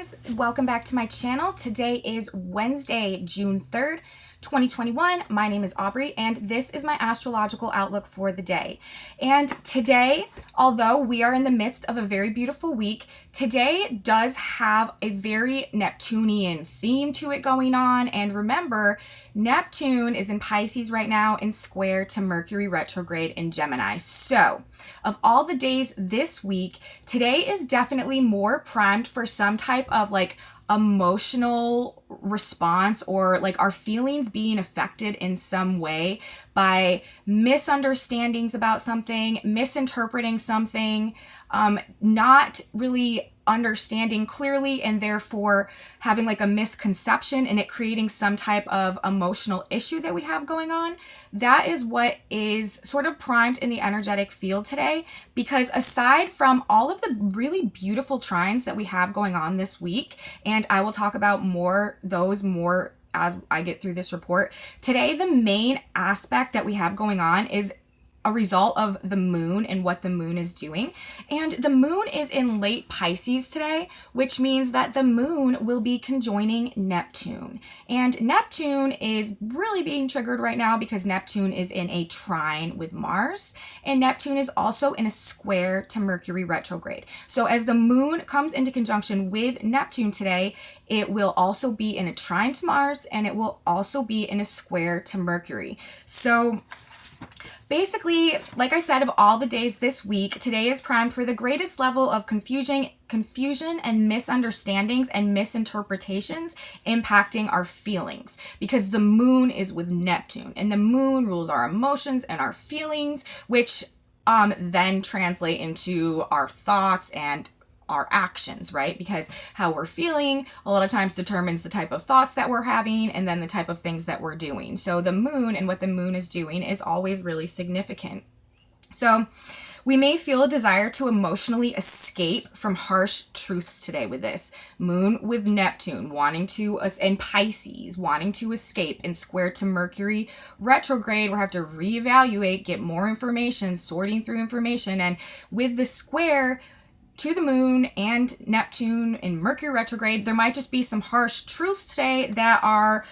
guys, welcome back to my channel. Today is Wednesday, June 3rd, 2021. My name is Aubrey and this is my astrological outlook for the day. And today, although we are in the midst of a very beautiful week, today does have a very Neptunian theme to it going on. And remember, Neptune is in Pisces right now in square to Mercury retrograde in Gemini. So of all the days this week, today is definitely more primed for some type of like emotional response or like our feelings being affected in some way by misunderstandings about something, misinterpreting something, not really understanding clearly, and therefore having like a misconception and it creating some type of emotional issue that we have going on. That is what is sort of primed in the energetic field today, because aside from all of the really beautiful trines that we have going on this week, and I will talk about those more as I get through this report, today the main aspect that we have going on is a result of the moon and what the moon is doing. And the moon is in late Pisces today, which means that the moon will be conjoining Neptune. And Neptune is really being triggered right now because Neptune is in a trine with Mars, and Neptune is also in a square to Mercury retrograde. So as the moon comes into conjunction with Neptune today, it will also be in a trine to Mars, and it will also be in a square to Mercury. So basically, like I said, of all the days this week, today is primed for the greatest level of confusion and misunderstandings and misinterpretations impacting our feelings, because the moon is with Neptune, and the moon rules our emotions and our feelings, which then translate into our thoughts and our actions, right? Because how we're feeling a lot of times determines the type of thoughts that we're having and then the type of things that we're doing. So the moon and what the moon is doing is always really significant. So we may feel a desire to emotionally escape from harsh truths today with this. Moon with Neptune and Pisces wanting to escape, and square to Mercury retrograde, we have to reevaluate, get more information, sorting through information. And with the square to the moon and Neptune in Mercury retrograde, there might just be some harsh truths today that are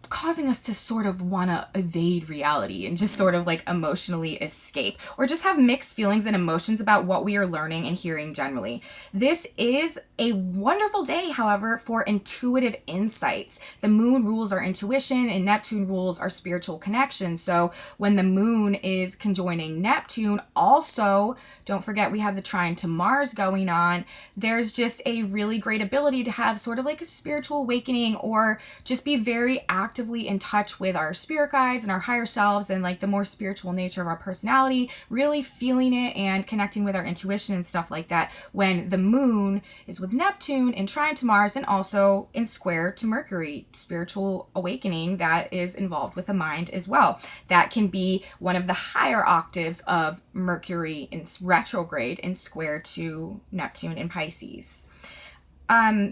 causing us to sort of want to evade reality and just sort of like emotionally escape, or just have mixed feelings and emotions about what we are learning and hearing generally. This is a wonderful day, however, for intuitive insights. The moon rules our intuition and Neptune rules our spiritual connection. So when the moon is conjoining Neptune, also don't forget we have the trine to Mars going on. There's just a really great ability to have sort of like a spiritual awakening, or just be very actively in touch with our spirit guides and our higher selves and like the more spiritual nature of our personality, really feeling it and connecting with our intuition and stuff like that when the moon is with Neptune in trine to Mars and also in square to Mercury. Spiritual awakening that is involved with the mind as well. That can be one of the higher octaves of Mercury in retrograde in square to Neptune in Pisces.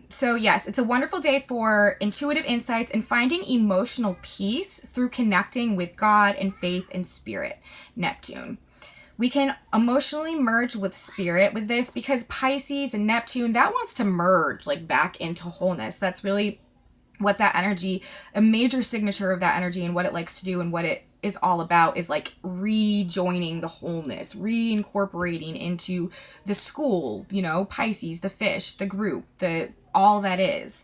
So yes, it's a wonderful day for intuitive insights and finding emotional peace through connecting with God and faith and spirit, Neptune. We can emotionally merge with spirit with this, because Pisces and Neptune, that wants to merge like back into wholeness. That's really what that energy, a major signature of that energy and what it likes to do and what it is all about, is like rejoining the wholeness, reincorporating into the school, Pisces, the fish, the group, all that is.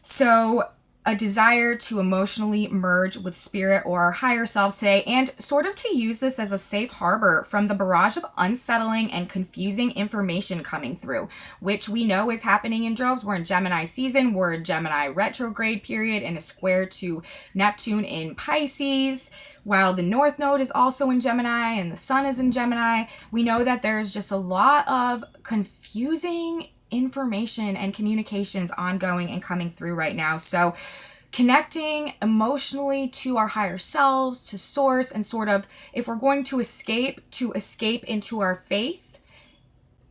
So a desire to emotionally merge with spirit or our higher selves today, and sort of to use this as a safe harbor from the barrage of unsettling and confusing information coming through, which we know is happening in droves. We're in Gemini season, we're in Gemini retrograde period in a square to Neptune in Pisces, while the North Node is also in Gemini and the Sun is in Gemini. We know that there's just a lot of confusing information and communications ongoing and coming through right now. So connecting emotionally to our higher selves, to source, and sort of, if we're going to escape into our faith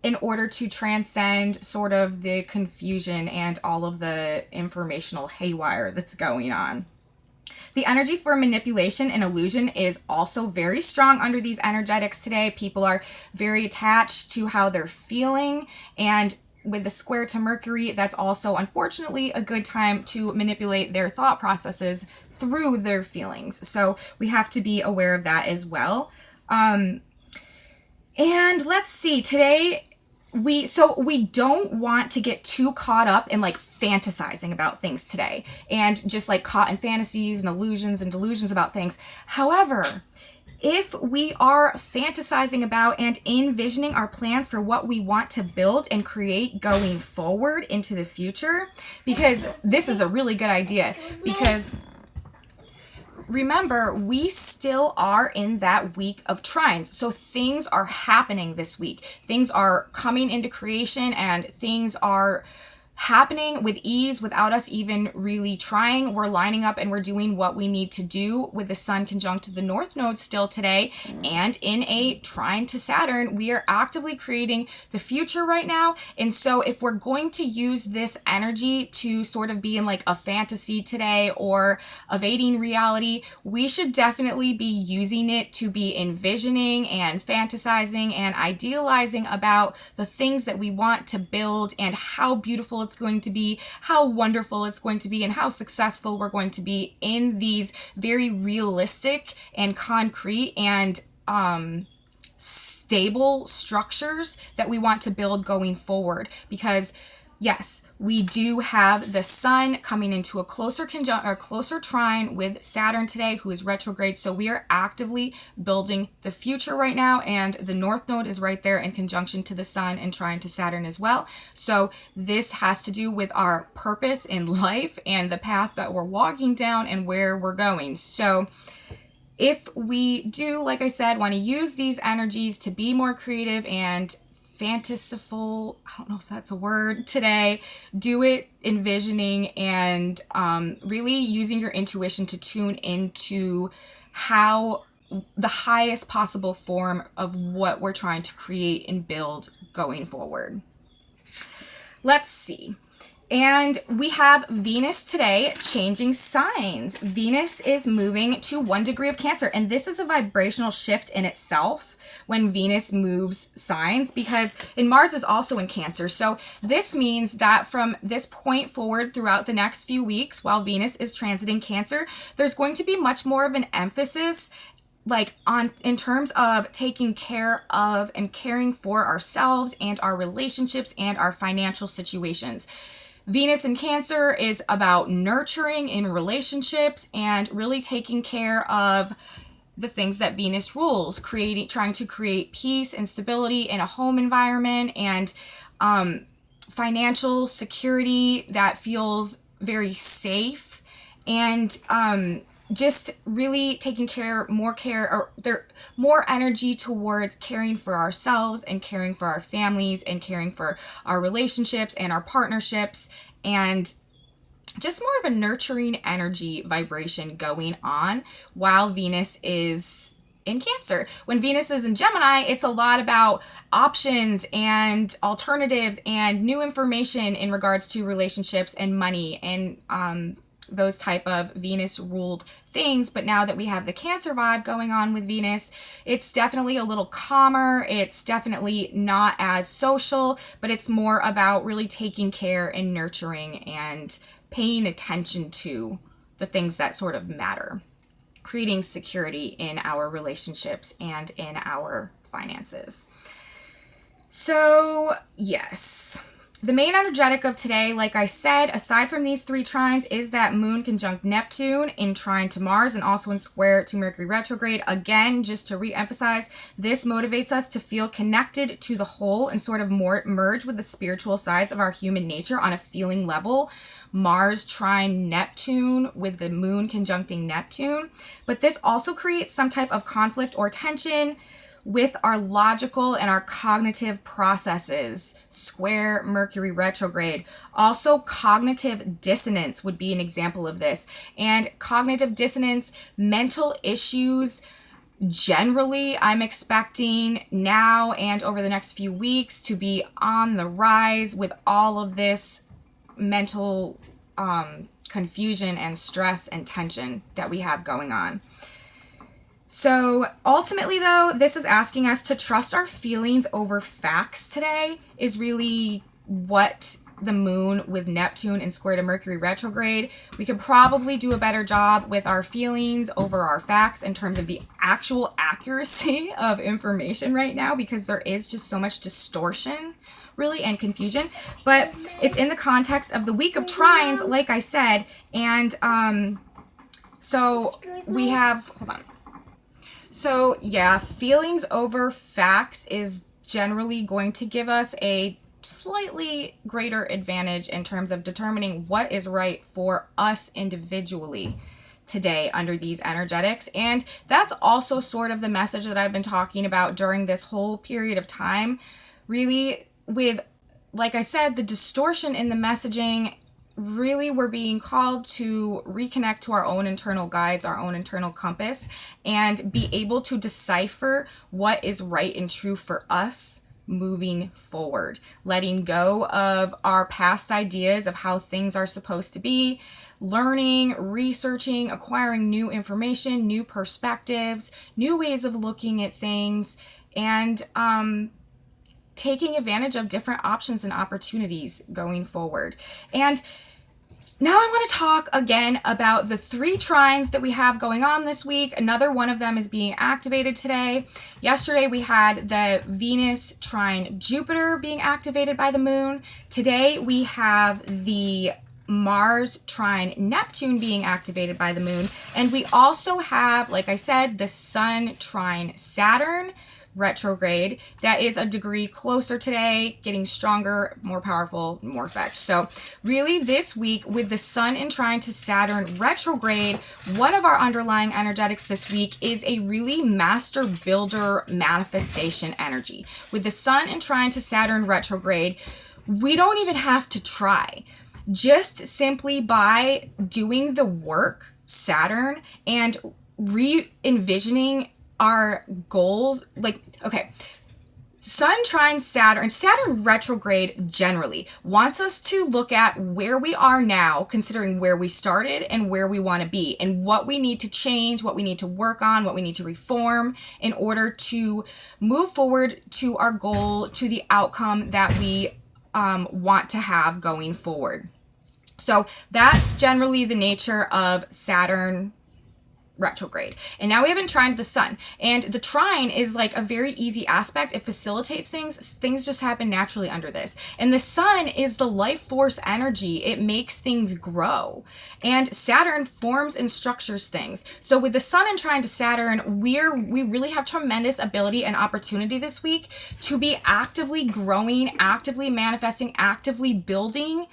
in order to transcend sort of the confusion and all of the informational haywire that's going on. The energy for manipulation and illusion is also very strong under these energetics today. People are very attached to how they're feeling, and with the square to Mercury, that's also unfortunately a good time to manipulate their thought processes through their feelings. So we have to be aware of that as well. And let's see, today we don't want to get too caught up in like fantasizing about things today and just like caught in fantasies and illusions and delusions about things. However, if we are fantasizing about and envisioning our plans for what we want to build and create going forward into the future, because this is a really good idea, because remember, we still are in that week of trines. So things are happening this week. Things are coming into creation and things are happening with ease without us even really trying. We're lining up and we're doing what we need to do with the Sun conjunct the North Node still today. And in a trine to Saturn, we are actively creating the future right now. And so if we're going to use this energy to sort of be in like a fantasy today or evading reality, we should definitely be using it to be envisioning and fantasizing and idealizing about the things that we want to build and how beautiful it's going to be, how wonderful it's going to be, and how successful we're going to be in these very realistic and concrete and stable structures that we want to build going forward. Because yes, we do have the Sun coming into a closer trine with Saturn today, who is retrograde. So we are actively building the future right now, and the North Node is right there in conjunction to the Sun and trine to Saturn as well. So this has to do with our purpose in life and the path that we're walking down and where we're going. So if we do, like I said, want to use these energies to be more creative and fantastical, I don't know if that's a word today, do it envisioning and really using your intuition to tune into how the highest possible form of what we're trying to create and build going forward. Let's see. And we have Venus today changing signs. Venus is moving to 1 degree of Cancer. And this is a vibrational shift in itself when Venus moves signs, and Mars is also in Cancer. So this means that from this point forward throughout the next few weeks, while Venus is transiting Cancer, there's going to be much more of an emphasis in terms of taking care of and caring for ourselves and our relationships and our financial situations. Venus in Cancer is about nurturing in relationships and really taking care of the things that Venus rules, trying to create peace and stability in a home environment and financial security that feels very safe, and just really taking more energy towards caring for ourselves and caring for our families and caring for our relationships and our partnerships, and just more of a nurturing energy vibration going on while Venus is in Cancer. When Venus is in Gemini, it's a lot about options and alternatives and new information in regards to relationships and money and those type of Venus ruled things. But now that we have the Cancer vibe going on with Venus, it's definitely a little calmer. It's definitely not as social, but it's more about really taking care and nurturing and paying attention to the things that sort of matter, creating security in our relationships and in our finances. So yes, the main energetic of today, like I said, aside from these 3 trines, is that Moon conjunct Neptune in trine to Mars and also in square to Mercury retrograde. Again, just to re-emphasize, this motivates us to feel connected to the whole and sort of more merge with the spiritual sides of our human nature on a feeling level. Mars trine Neptune with the Moon conjuncting Neptune. But this also creates some type of conflict or tension with our logical and our cognitive processes. Square Mercury retrograde. Also, cognitive dissonance would be an example of this. And cognitive dissonance, mental issues, generally, I'm expecting now and over the next few weeks to be on the rise with all of this mental confusion and stress and tension that we have going on. So ultimately, though, this is asking us to trust our feelings over facts today is really what the moon with Neptune and square to Mercury retrograde, we could probably do a better job with our feelings over our facts in terms of the actual accuracy of information right now, because there is just so much distortion really and confusion. But it's in the context of the week of trines, like I said, and so we have, hold on. So yeah, feelings over facts is generally going to give us a slightly greater advantage in terms of determining what is right for us individually today under these energetics. And that's also sort of the message that I've been talking about during this whole period of time, really, with, like I said, the distortion in the messaging. Really, we're being called to reconnect to our own internal guides, our own internal compass, and be able to decipher what is right and true for us moving forward, letting go of our past ideas of how things are supposed to be, learning, researching, acquiring new information, new perspectives, new ways of looking at things, and taking advantage of different options and opportunities going forward. And now I want to talk again about the 3 trines that we have going on this week. Another one of them is being activated today. Yesterday we had the Venus trine Jupiter being activated by the moon. Today we have the Mars trine Neptune being activated by the moon. And we also have, like I said, the Sun trine Saturn retrograde that is a degree closer today, getting stronger, more powerful, more effect. So really this week with the Sun in trine to Saturn retrograde, one of our underlying energetics this week is a really master builder manifestation energy. With the Sun in trine to Saturn retrograde, we don't even have to try. Just simply by doing the work, Saturn, and re-envisioning our goals, like, okay, Sun trine Saturn, Saturn retrograde generally wants us to look at where we are now, considering where we started and where we want to be, and what we need to change, what we need to work on, what we need to reform in order to move forward to our goal, to the outcome that we want to have going forward. So that's generally the nature of Saturn retrograde. And now we have in trine to the Sun. And the trine is like a very easy aspect. It facilitates things. Things just happen naturally under this. And the Sun is the life force energy. It makes things grow. And Saturn forms and structures things. So with the Sun in trine to Saturn, we really have tremendous ability and opportunity this week to be actively growing, actively manifesting, actively building,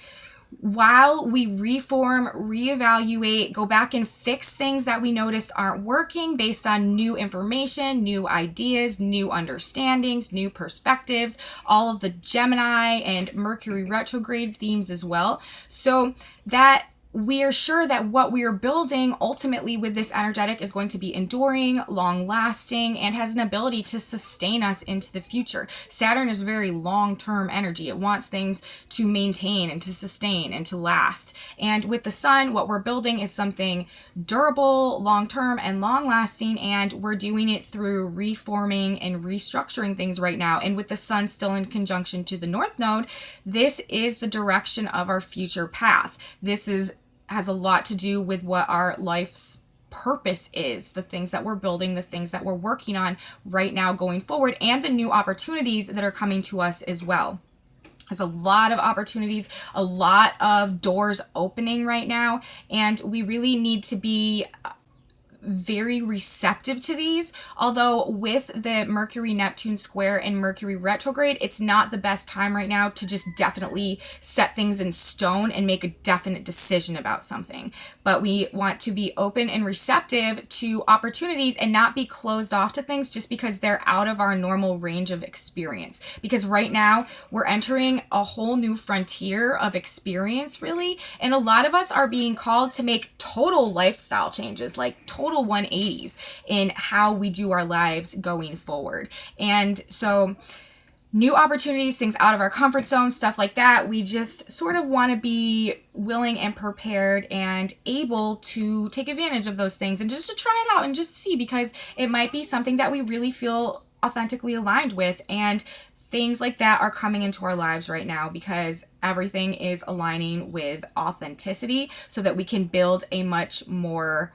while we reform, reevaluate, go back and fix things that we noticed aren't working based on new information, new ideas, new understandings, new perspectives, all of the Gemini and Mercury retrograde themes as well. So that we are sure that what we are building ultimately with this energetic is going to be enduring, long-lasting, and has an ability to sustain us into the future. Saturn is very long-term energy. It wants things to maintain and to sustain and to last. And with the Sun, what we're building is something durable, long-term, and long-lasting, and we're doing it through reforming and restructuring things right now. And with the Sun still in conjunction to the North Node, this is the direction of our future path. This has a lot to do with what our life's purpose is, the things that we're building, the things that we're working on right now going forward, and the new opportunities that are coming to us as well. There's a lot of opportunities, a lot of doors opening right now, and we really need to be very receptive to these. Although with the Mercury Neptune square and Mercury retrograde, it's not the best time right now to just definitely set things in stone and make a definite decision about something. But we want to be open and receptive to opportunities and not be closed off to things just because they're out of our normal range of experience. Because right now we're entering a whole new frontier of experience, really. And a lot of us are being called to make total lifestyle changes, like total 180s in how we do our lives going forward. And so new opportunities, things out of our comfort zone, stuff like that, we just sort of want to be willing and prepared and able to take advantage of those things and just to try it out and just see, because it might be something that we really feel authentically aligned with. And things like that are coming into our lives right now because everything is aligning with authenticity so that we can build a much more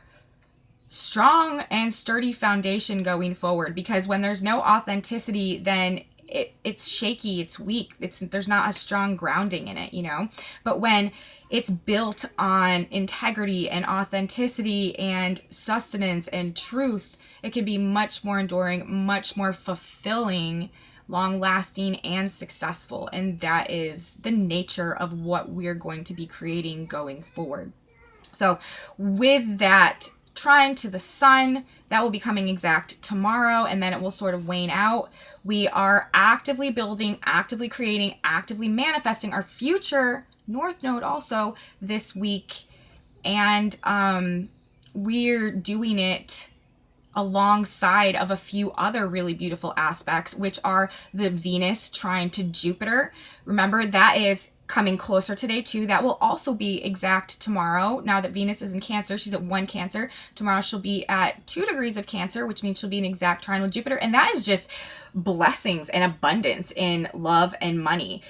strong and sturdy foundation going forward. Because when there's no authenticity, then it's shaky, it's weak, there's not a strong grounding in it, you know. But when it's built on integrity and authenticity and sustenance and truth, it can be much more enduring, much more fulfilling, long lasting, and successful. And that is the nature of what we're going to be creating going forward. So with that trine to the sun, that will be coming exact tomorrow, and then it will sort of wane out. We are actively building, actively creating, actively manifesting our future North Node also this week. And we're doing it alongside of a few other really beautiful aspects, which are the Venus trine to Jupiter. Remember, that is coming closer today too. That will also be exact tomorrow. Now that Venus is in Cancer, she's at 1 Cancer. Tomorrow she'll be at 2 degrees of Cancer, which means she'll be an exact trine with Jupiter. And that is just blessings and abundance in love and money.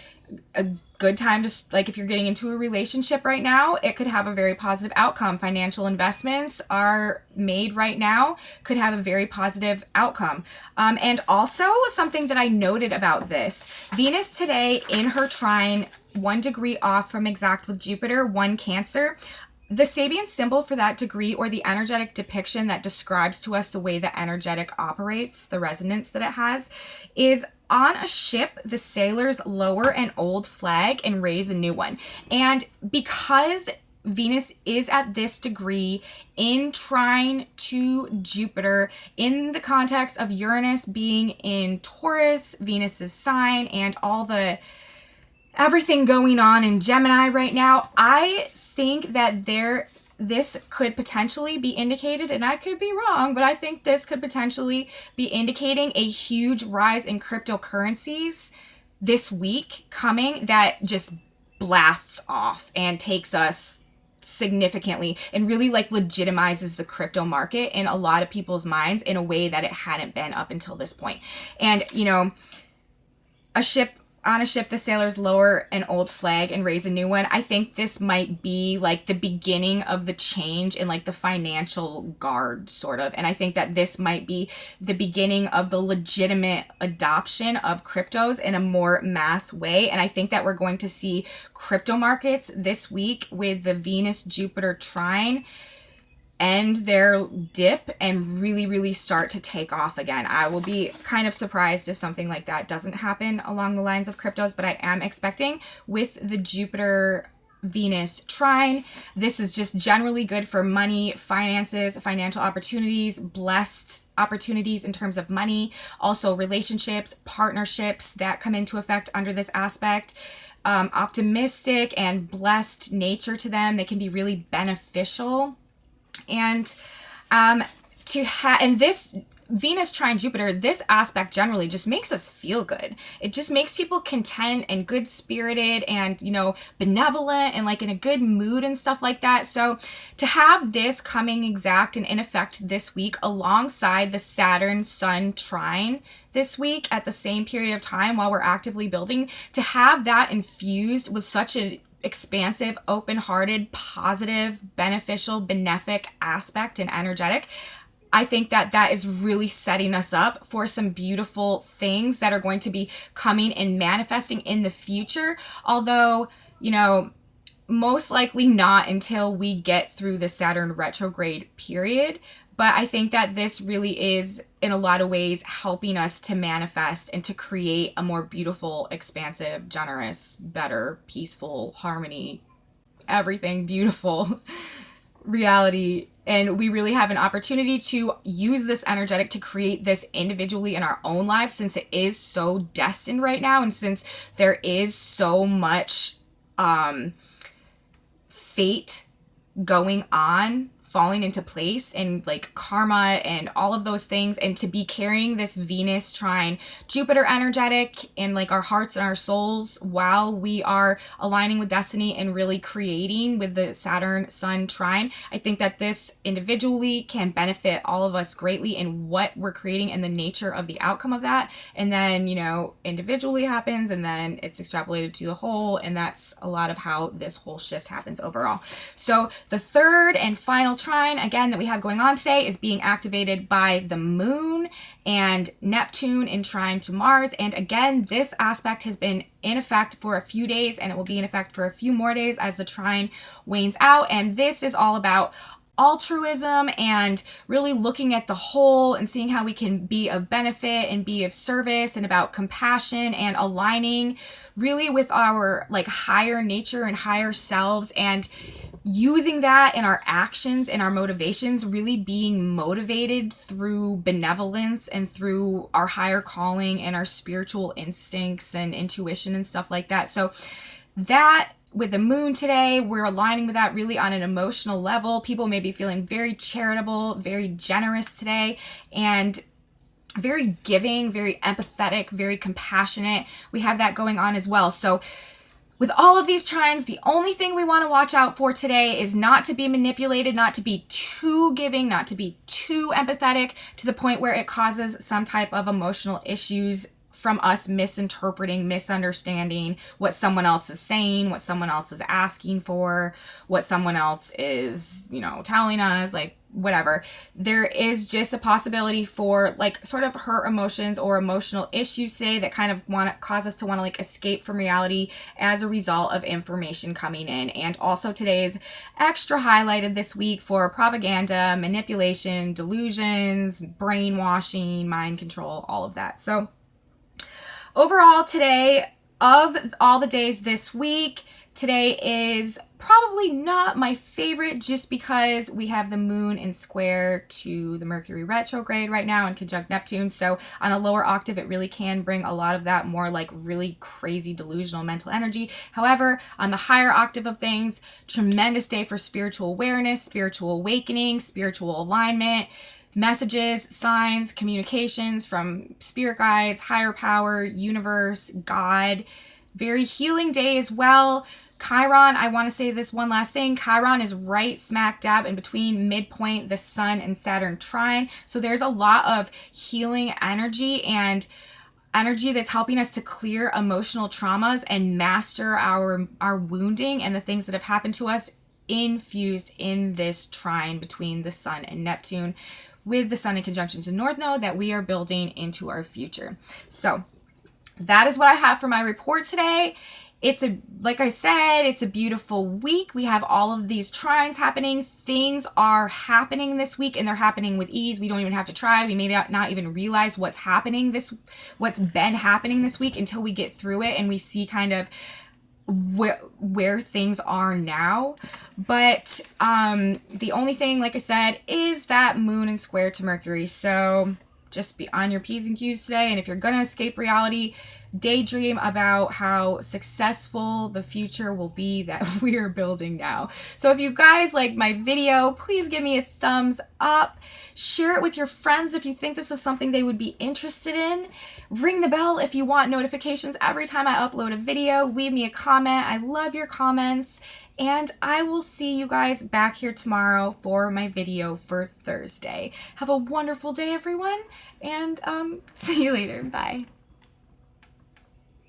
A good time to, like, if you're getting into a relationship right now, it could have a very positive outcome. Financial investments are made right now, could have a very positive outcome. And also something that I noted about this, Venus today in her trine, 1 degree off from exact with Jupiter, 1 Cancer. The Sabian symbol for that degree, or the energetic depiction that describes to us the way the energetic operates, the resonance that it has, is on a ship, the sailors lower an old flag and raise a new one. And because Venus is at this degree in trine to Jupiter, in the context of Uranus being in Taurus, Venus's sign, and all the everything going on in Gemini right now, I think that this could potentially be indicated, and I could be wrong, but I think this could potentially be indicating a huge rise in cryptocurrencies this week coming that just blasts off and takes us significantly and really like legitimizes the crypto market in a lot of people's minds in a way that it hadn't been up until this point. And, you know, on a ship, the sailors lower an old flag and raise a new one. I think this might be like the beginning of the change in like the financial guard, sort of. And I think that this might be the beginning of the legitimate adoption of cryptos in a more mass way. And I think that we're going to see crypto markets this week with the Venus-Jupiter trine end their dip and really start to take off again. I will be kind of surprised if something like that doesn't happen along the lines of cryptos, but I am expecting with the Jupiter Venus trine, this is just generally good for money, finances, financial opportunities, blessed opportunities in terms of money, also relationships, partnerships that come into effect under this aspect. Optimistic and blessed nature to them. They can be really beneficial. And this Venus trine Jupiter, this aspect generally just makes us feel good. It just makes people content and good spirited and, you know, benevolent and like in a good mood and stuff like that. So to have this coming exact and in effect this week alongside the Saturn Sun trine this week at the same period of time while we're actively building, to have that infused with such an expansive, open-hearted, positive, beneficial, benefic aspect and energetic, I think that that is really setting us up for some beautiful things that are going to be coming and manifesting in the future. Although, you know, most likely not until we get through the Saturn retrograde period. But I think that this really is, in a lot of ways, helping us to manifest and to create a more beautiful, expansive, generous, better, peaceful, harmony, everything beautiful reality. And we really have an opportunity to use this energetic to create this individually in our own lives, since it is so destined right now. And since there is so much fate going on falling into place and like karma and all of those things, and to be carrying this Venus trine Jupiter energetic in like our hearts and our souls while we are aligning with destiny and really creating with the Saturn Sun trine. I think that this individually can benefit all of us greatly in what we're creating and the nature of the outcome of that. And then, you know, individually happens and then it's extrapolated to the whole, and that's a lot of how this whole shift happens overall. So the third and final trine, again, that we have going on today is being activated by the moon and Neptune in trine to Mars. And again, this aspect has been in effect for a few days, and it will be in effect for a few more days as the trine wanes out. And this is all about altruism and really looking at the whole and seeing how we can be of benefit and be of service, and about compassion and aligning really with our like higher nature and higher selves, and using that in our actions and our motivations, really being motivated through benevolence and through our higher calling and our spiritual instincts and intuition and stuff like that. So that, with the moon today, we're aligning with that really on an emotional level. People may be feeling very charitable, very generous today, and very giving, very empathetic, very compassionate. We have that going on as well. So with all of these trines, the only thing we want to watch out for today is not to be manipulated, not to be too giving, not to be too empathetic to the point where it causes some type of emotional issues from us misinterpreting, misunderstanding what someone else is saying, what someone else is asking for, what someone else is, you know, telling us, like whatever. There is just a possibility for like sort of hurt emotions or emotional issues today that kind of want to cause us to want to like escape from reality as a result of information coming in. And also today is extra highlighted this week for propaganda, manipulation, delusions, brainwashing, mind control, all of that. So overall, today, of all the days this week, today is probably not my favorite, just because we have the moon in square to the Mercury Retrograde right now and conjunct Neptune. So on a lower octave, it really can bring a lot of that more like really crazy delusional mental energy. However, on the higher octave of things, tremendous day for spiritual awareness, spiritual awakening, spiritual alignment, messages, signs, communications from spirit guides, higher power, universe, God. Very healing day as well. Chiron, I want to say this one last thing. Chiron is right smack dab in between midpoint, the Sun and Saturn trine. So there's a lot of healing energy and energy that's helping us to clear emotional traumas and master our wounding and the things that have happened to us, infused in this trine between the Sun and Neptune, with the Sun in conjunction to North Node that we are building into our future. So that is what I have for my report today. Like I said, it's a beautiful week. We have all of these trines happening. Things are happening this week, and they're happening with ease. We don't even have to try. We may not even realize what's been happening this week until we get through it and we see kind of where things are now. But the only thing, like I said, is that moon and square to Mercury. So just be on your P's and Q's today. And if you're going to escape reality, daydream about how successful the future will be that we are building now. So if you guys like my video, please give me a thumbs up. Share it with your friends if you think this is something they would be interested in. Ring the bell if you want notifications every time I upload a video. Leave me a comment. I love your comments. And I will see you guys back here tomorrow for my video for Thursday. Have a wonderful day, everyone. And see you later. Bye.